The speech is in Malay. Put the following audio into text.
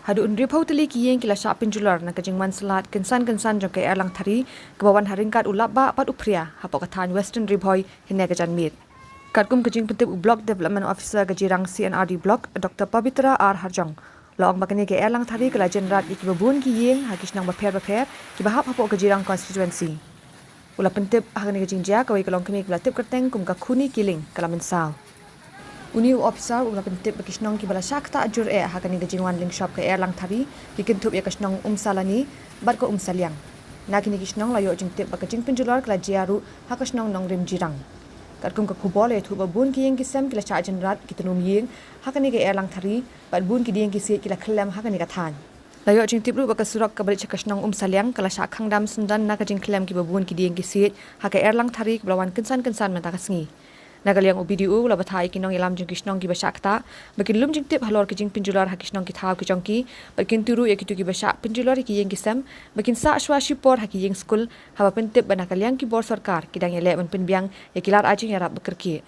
Hadu undri pauteli kiyeng kila syak penjular na kajing mansalat kensan jong ke erlang thari kebawan haringkat ulap ba pat upria hapok kathan Western Ribhoy hine kajan mit. Katkum kajing pentip Block Development Officer kajirang CNRD Block Dr. Pavitra R. Harjong. Laong makani ke erlang thari kala jenrat ikibabun kiyeng hakisnang baper ki bahap hapok kajirang constituency. Ula pentip hakani kajing jia kawai kalong kami kala tip kerteng kum kakuni kiling kala mensal. Uni officer ula pentip bakisnong ki bala syak ta ajur hakani kajingwan link shop ke erlang thari ki kintup ya kasnong salani bat ko saliang. Nakini kisnong layo jing tip bakajing penjular kala jiaru hakasnong nong rim jirang. Katkum ka kubole thu babun ki yeng kisam kila cha jenrat ki tunum yeng hakani ke erlang thari bat bun ki dieng ki se kila khlem hakani ka than. Layo jing tip ru bakasurak ka balik kasnong saliang kala syak khangdam sundan na kajing khlem ki babun ki dieng ki se haka erlang thari belawan kensan menta kasngi. Nagaliang UBDU la bathai kinong ilam jing kisnong ki basakta bakin lum jing tip halor ki jing penjular hakisnong ki thaw ki jongki bakin turu ya kitu ki basak penjular ki yeng kisam bakin sa shwa shipor haki yeng skul haba pentip banakaliang ki bor sarkar kidang yele men penbiang ya kilar ajing yarap bekerki.